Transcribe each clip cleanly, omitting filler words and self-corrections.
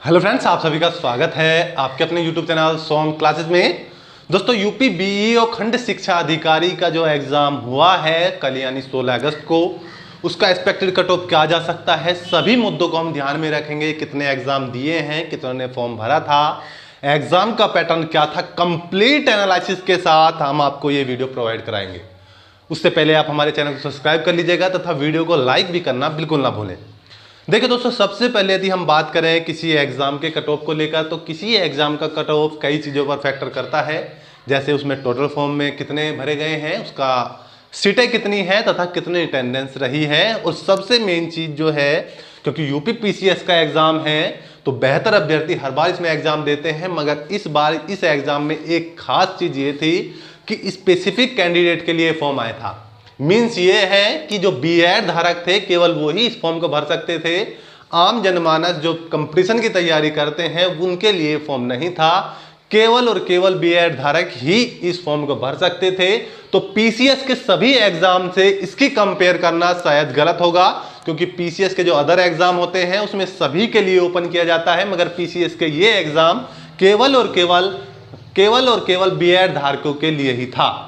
Hello friends, आप सभी का स्वागत है आपके अपने यूट्यूब चैनल सॉन्ग क्लासेस में। दोस्तों, यूपी बीईओ खंड शिक्षा अधिकारी का जो एग्ज़ाम हुआ है कल यानी 16 अगस्त को, उसका एक्सपेक्टेड कट ऑफ क्या जा सकता है, सभी मुद्दों को हम ध्यान में रखेंगे। कितने एग्ज़ाम दिए हैं, कितनों ने फॉर्म भरा था, एग्ज़ाम का पैटर्न क्या था, कंप्लीट एनालिसिस के साथ हम आपको ये वीडियो प्रोवाइड कराएंगे। उससे पहले आप हमारे चैनल को सब्सक्राइब कर लीजिएगा तथा वीडियो को लाइक भी करना बिल्कुल ना भूलें। देखिए दोस्तों, सबसे पहले यदि हम बात करें किसी एग्जाम के कट ऑफ को लेकर, तो किसी एग्जाम का कट ऑफ कई चीज़ों पर फैक्टर करता है। जैसे उसमें टोटल फॉर्म में कितने भरे गए हैं, उसका सीटें कितनी हैं तथा कितनी अटेंडेंस रही है, और सबसे मेन चीज़ जो है, क्योंकि यूपी पीसीएस का एग्जाम है तो बेहतर अभ्यर्थी हर बार इसमें एग्जाम देते हैं, मगर इस बार इस एग्जाम में एक खास चीज़ ये थी कि स्पेसिफिक कैंडिडेट के लिए फॉर्म आया था। मीन्स ये है कि जो बीएड धारक थे केवल वो ही इस फॉर्म को भर सकते थे। आम जनमानस जो कंपटीशन की तैयारी करते हैं उनके लिए फॉर्म नहीं था। केवल और केवल बीएड धारक ही इस फॉर्म को भर सकते थे। तो पीसीएस के सभी एग्जाम से इसकी कंपेयर करना शायद गलत होगा, क्योंकि पीसीएस के जो अदर एग्जाम होते हैं उसमें सभी के लिए ओपन किया जाता है, मगर पीसीएस के ये एग्जाम केवल और केवल बीएड धारकों के लिए ही था।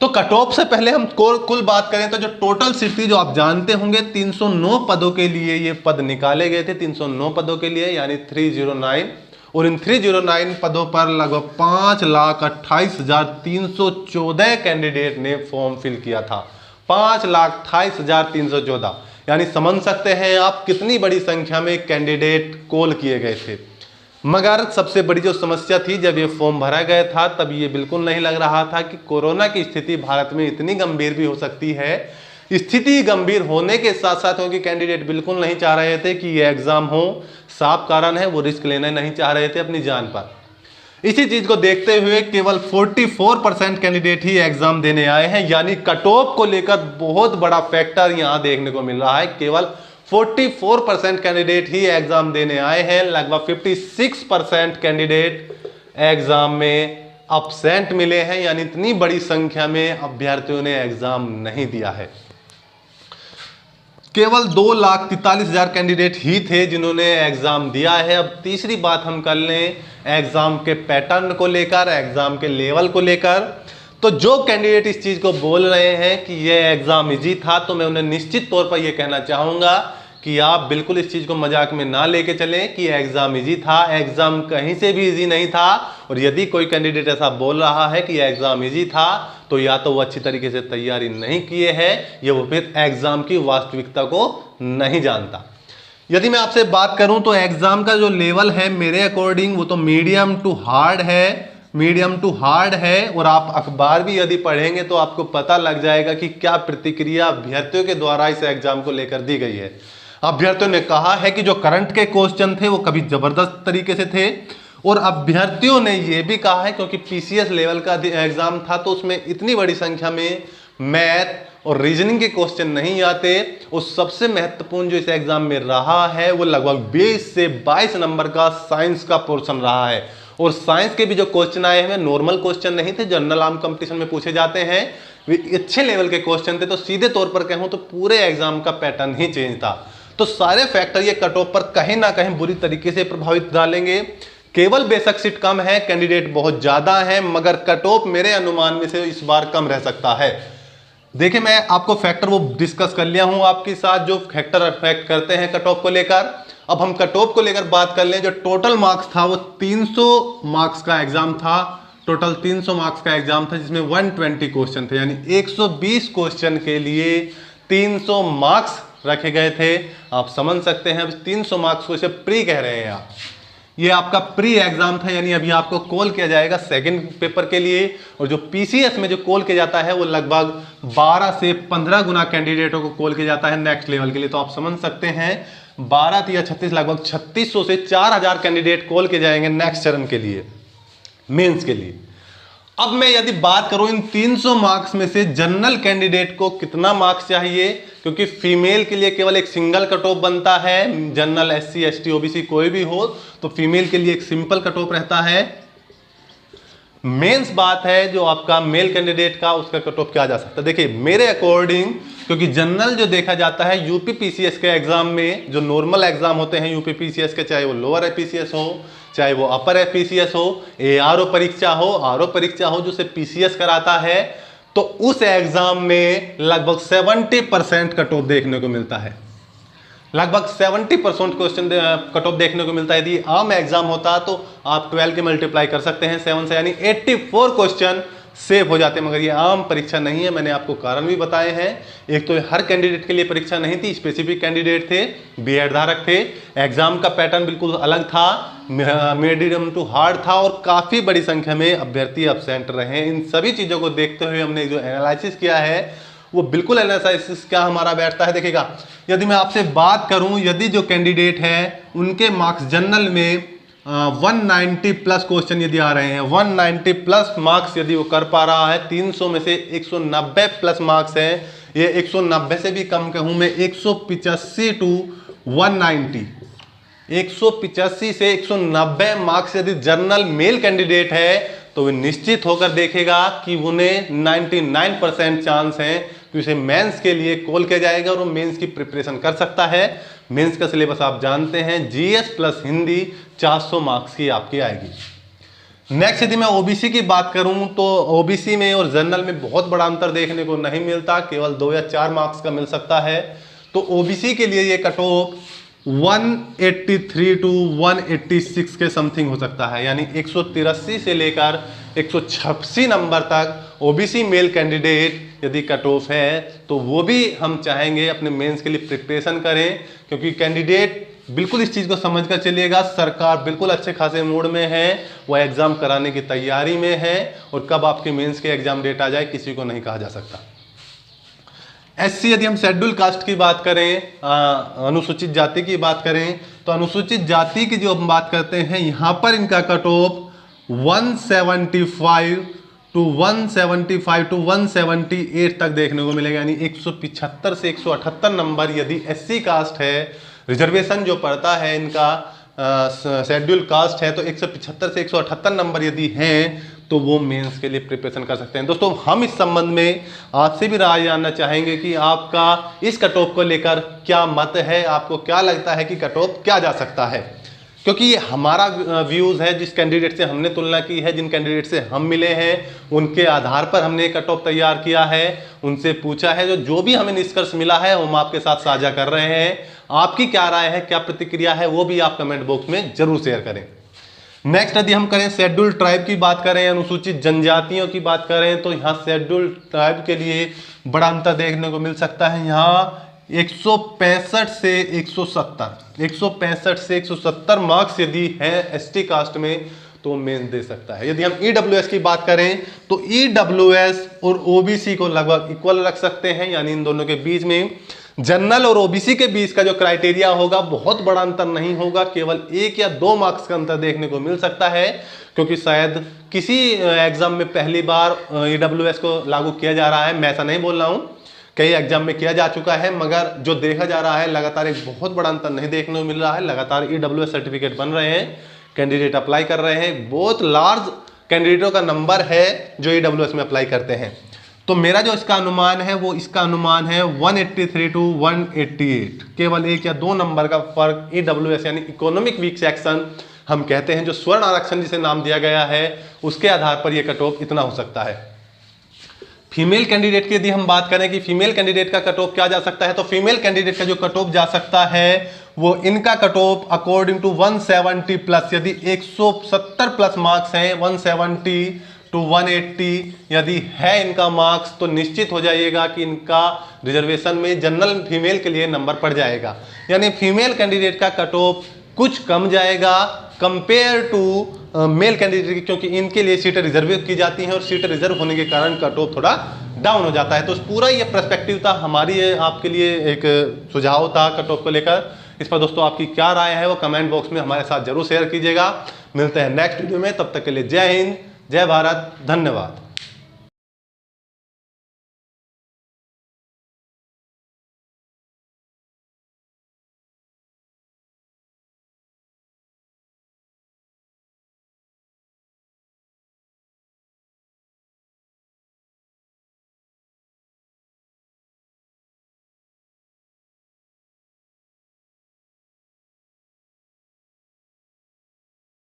तो कट ऑफ से पहले हम कुल बात करें तो जो टोटल सीट थी, जो आप जानते होंगे 309 पदों के लिए ये पद निकाले गए थे। 309 पदों के लिए यानी 309, और इन 309 पदों पर लगभग 5,28,314 कैंडिडेट ने फॉर्म फिल किया था। 5,28,314 यानी समझ सकते हैं आप कितनी बड़ी संख्या में कैंडिडेट कॉल किए गए थे। मगर सबसे बड़ी जो समस्या थी, जब ये फॉर्म भरा गया था तब ये बिल्कुल नहीं लग रहा था कि कोरोना की स्थिति भारत में इतनी गंभीर भी हो सकती है। स्थिति गंभीर होने के साथ साथ क्योंकि कैंडिडेट बिल्कुल नहीं चाह रहे थे कि ये एग्जाम हो, साफ कारण है वो रिस्क लेना नहीं चाह रहे थे अपनी जान पर। इसी चीज को देखते हुए केवल 44% कैंडिडेट ही एग्जाम देने आए हैं, यानी कट ऑफ को लेकर बहुत बड़ा फैक्टर यहां देखने को मिल रहा है। केवल 44% कैंडिडेट ही एग्जाम देने आए हैं। लगभग 56% कैंडिडेट एग्जाम में अब्सेंट मिले हैं, यानी इतनी बड़ी संख्या में अभ्यर्थियों ने एग्जाम नहीं दिया है। केवल 2,43,000 कैंडिडेट ही थे जिन्होंने एग्जाम दिया है। अब तीसरी बात हम कर लें एग्जाम के पैटर्न को लेकर, एग्जाम के लेवल को लेकर। तो जो कैंडिडेट इस चीज को बोल रहे हैं कि यह एग्जाम इजी था, तो मैं उन्हें निश्चित तौर पर यह कहना चाहूंगा कि आप बिल्कुल इस चीज को मजाक में ना लेके चलें कि एग्जाम इजी था। एग्जाम कहीं से भी इजी नहीं था, और यदि कोई कैंडिडेट ऐसा बोल रहा है कि एग्जाम इजी था तो या तो वो अच्छी तरीके से तैयारी नहीं किए हैं या वो फिर एग्जाम की वास्तविकता को नहीं जानता। यदि मैं आपसे बात करूं तो एग्जाम का जो लेवल है मेरे अकॉर्डिंग वो तो मीडियम टू हार्ड है। और आप अखबार भी यदि पढ़ेंगे तो आपको पता लग जाएगा कि क्या प्रतिक्रिया अभ्यर्थियों के द्वारा इस एग्जाम को लेकर दी गई है। अभ्यर्थियों ने कहा है कि जो करंट के क्वेश्चन थे वो कभी जबरदस्त तरीके से थे, और अभ्यर्थियों ने यह भी कहा है क्योंकि पीसीएस लेवल का एग्जाम था तो उसमें इतनी बड़ी संख्या में मैथ और रीजनिंग के क्वेश्चन नहीं आते। और सबसे महत्वपूर्ण जो इस एग्जाम में रहा है वो लगभग 20 से 22 नंबर का साइंस का पोर्शन रहा है। और साइंस के भी जो क्वेश्चन आए हैं नॉर्मल क्वेश्चन नहीं थे, जनरल आम कंपटीशन में पूछे जाते हैं, वे अच्छे लेवल के क्वेश्चन थे। तो सीधे तौर पर कहूं तो पूरे एग्जाम का पैटर्न ही चेंज था। तो सारे फैक्टर ये कट ऑफ पर कहीं ना कहीं बुरी तरीके से प्रभावित डालेंगे। केवल बेशक सीट कम है, कैंडिडेट बहुत ज्यादा है, मगर कट ऑफ मेरे अनुमान में से इस बार कम रह सकता है। देखिए, मैं आपको फैक्टर वो डिस्कस कर लिया हूं आपके साथ जो फैक्टर अफेक्ट करते हैं कट ऑफ को लेकर। अब हम कट ऑफ को लेकर बात कर लें। जो टोटल मार्क्स था वो 300 मार्क्स का एग्जाम था। टोटल 300 मार्क्स का एग्जाम था जिसमें 120 क्वेश्चन थे, यानी 120 क्वेश्चन के लिए 300 मार्क्स रखे गए थे। आप समझ सकते हैं, अब 300 मार्क्स को इसे प्री कह रहे हैं आप। ये आपका प्री एग्जाम था, यानी अभी आपको कॉल किया जाएगा सेकंड पेपर के लिए। और जो पीसीएस में जो कॉल किया जाता है वो लगभग 12 से 15 गुना कैंडिडेटों को कॉल किया जाता है नेक्स्ट लेवल के लिए। तो आप समझ सकते हैं 12 या 36, लगभग 3600 से 4000 कैंडिडेट कॉल किए जाएंगे नेक्स्ट चरण के लिए, मेंस के लिए। अब मैं यदि बात करूं इन 300 मार्क्स में से जनरल कैंडिडेट को कितना मार्क्स चाहिए, क्योंकि फीमेल के लिए केवल एक सिंगल कट ऑफ बनता है। जनरल, एससी, एसटी, ओबीसी कोई भी हो तो फीमेल के लिए एक सिंपल कट ऑफ रहता है। मेंस बात है जो आपका मेल कैंडिडेट का, उसका कट ऑफ क्या जा सकता है। देखिए, मेरे अकॉर्डिंग क्योंकि जनरल जो देखा जाता है यूपी पीसीएस के एग्जाम में, जो नॉर्मल एग्जाम होते हैं यूपी पीसीएस के, चाहे वो लोअर एपीसीएस हो चाहे वो अपर एपीसीएस हो, एआरओ परीक्षा हो, आरओ परीक्षा हो, जो से पीसीएस कराता है, तो उस एग्जाम में लगभग 70% कट ऑफ देखने को मिलता है। लगभग 70% क्वेश्चन कट ऑफ देखने को मिलता है। यदि आम एग्जाम होता तो आप 12 के मल्टीप्लाई कर सकते हैं 7 से, यानी 84 क्वेश्चन सेव हो जाते हैं। मगर ये आम परीक्षा नहीं है, मैंने आपको कारण भी बताए हैं। एक तो हर कैंडिडेट के लिए परीक्षा नहीं थी, स्पेसिफिक कैंडिडेट थे, बीएड धारक थे, एग्जाम का पैटर्न बिल्कुल अलग था, मीडियम टू हार्ड था और काफ़ी बड़ी संख्या में अभ्यर्थी एब्सेंट रहे। इन सभी चीज़ों को देखते हुए हमने जो एनालिसिस किया है वो बिल्कुल एनालिसिस क्या हमारा बैठता है। देखिएगा, यदि मैं आपसे बात करूं, यदि जो कैंडिडेट है उनके मार्क्स जनरल में 190 प्लस क्वेश्चन यदि आ रहे हैं, 190 प्लस मार्क्स यदि वो कर पा रहा है, 300 में से 190 प्लस मार्क्स है, ये 190 से भी कम कहूं मैं, 185 टू 190, 185 से 190 मार्क्स यदि जनरल मेल कैंडिडेट है तो वे निश्चित होकर देखेगा कि उन्हें 99% चांस है कि उसे मेंस के लिए कॉल किया जाएगा और वो मेंस की प्रिपरेशन कर सकता है। मेंस का सिलेबस आप जानते हैं, जीएस प्लस हिंदी 400 मार्क्स की आपकी आएगी। नेक्स्ट यदि मैं ओबीसी की बात करूं तो ओबीसी में और जनरल में बहुत बड़ा अंतर देखने को नहीं मिलता, केवल 2 या 4 मार्क्स का मिल सकता है। तो ओबीसी के लिए ये कट ऑफ 183 टू 186 के समथिंग हो सकता है, यानी 183 से लेकर 186 नंबर तक ओबीसी मेल कैंडिडेट यदि कट ऑफ है तो वो भी हम चाहेंगे अपने मेंस के लिए प्रिपरेशन करें, क्योंकि कैंडिडेट बिल्कुल इस चीज़ को समझकर चलिएगा, सरकार बिल्कुल अच्छे खासे मूड में है, वो एग्ज़ाम कराने की तैयारी में है और कब आपके मेंस के एग्ज़ाम डेट आ जाए किसी को नहीं कहा जा सकता। एससी, यदि हम शेड्यूल कास्ट की बात करें, अनुसूचित जाति की बात करें, तो अनुसूचित जाति की जो हम बात करते हैं यहाँ पर इनका कट ऑफ 175 टू 178 तक देखने को मिलेगा, यानी 175 से 178 नंबर यदि एससी कास्ट है, रिजर्वेशन जो पड़ता है इनका शेड्यूल कास्ट है, तो 175 से 178 नंबर यदि हैं तो वो मेंस के लिए प्रिपरेशन कर सकते हैं। दोस्तों, हम इस संबंध में आपसे भी राय जानना चाहेंगे कि आपका इस कट ऑफ को लेकर क्या मत है, आपको क्या लगता है कि कट ऑफ क्या जा सकता है, क्योंकि ये हमारा व्यूज़ है, जिस कैंडिडेट से हमने तुलना की है, जिन कैंडिडेट से हम मिले हैं उनके आधार पर हमने कट ऑफ तैयार किया है, उनसे पूछा है, जो भी हमें निष्कर्ष मिला है हम आपके साथ साझा कर रहे हैं। आपकी क्या राय है, क्या प्रतिक्रिया है, वो भी आप कमेंट बॉक्स में जरूर शेयर करें। नेक्स्ट यदि हम करें शेड्यूल ट्राइब की बात करें, अनुसूचित जनजातियों की बात करें, तो यहाँ शेड्यूल ट्राइब के लिए बड़ा अंतर देखने को मिल सकता है। यहाँ 165 से 170 मार्क्स यदि है एसटी कास्ट में तो मेंस दे सकता है। यदि हम ईडब्ल्यूएस की बात करें तो ईडब्ल्यूएस और ओबीसी को लगभग इक्वल रख सकते हैं, यानी इन दोनों के बीच में जनरल और ओबीसी के बीच का जो क्राइटेरिया होगा बहुत बड़ा अंतर नहीं होगा, केवल 1 या 2 मार्क्स का अंतर देखने को मिल सकता है, क्योंकि शायद किसी एग्जाम में पहली बार ईडब्ल्यूएस को लागू किया जा रहा है। मैं ऐसा नहीं बोल रहा हूँ, कई एग्जाम में किया जा चुका है, मगर जो देखा जा रहा है लगातार एक बहुत बड़ा अंतर नहीं देखने को मिल रहा है। लगातार ईडब्ल्यूएस सर्टिफिकेट बन रहे हैं, कैंडिडेट अप्लाई कर रहे हैं, बहुत लार्ज कैंडिडेटों का नंबर है जो ईडब्ल्यूएस में अप्लाई करते हैं। तो मेरा जो इसका अनुमान है वो इसका अनुमान है 183 टू 188, केवल 1 या 2 नंबर का फर्क ईडब्ल्यूएस यानी इकोनॉमिक वीक सेक्शन हम कहते हैं, जो स्वर्ण आरक्षण जिसे नाम दिया गया है, उसके आधार पर यह कट ऑफ इतना हो सकता है। फीमेल कैंडिडेट की यदि हम बात करें कि फीमेल कैंडिडेट का कट ऑफ क्या जा सकता है, तो फीमेल कैंडिडेट का जो कट ऑफ जा सकता है वो इनका cut off according to 170 plus, यदि 170 प्लस मार्क्स हैं, 170 टू 180 यदि है इनका मार्क्स, तो निश्चित हो जाइएगा कि इनका रिजर्वेशन में जनरल फीमेल के लिए नंबर पड़ जाएगा। यानी फीमेल कैंडिडेट का कट ऑफ कुछ कम जाएगा कंपेयर टू मेल कैंडिडेट, क्योंकि इनके लिए सीटें रिजर्व की जाती हैं और सीटें रिजर्व होने के कारण कट ऑफ थोड़ा डाउन हो जाता है। तो पूरा ये पर्सपेक्टिव था हमारी, आपके लिए एक सुझाव था कट ऑफ को लेकर। इस पर दोस्तों आपकी क्या राय है वो कमेंट बॉक्स में हमारे साथ जरूर शेयर कीजिएगा। मिलते हैं नेक्स्ट वीडियो में, तब तक के लिए जय हिंद, जय भारत, धन्यवाद।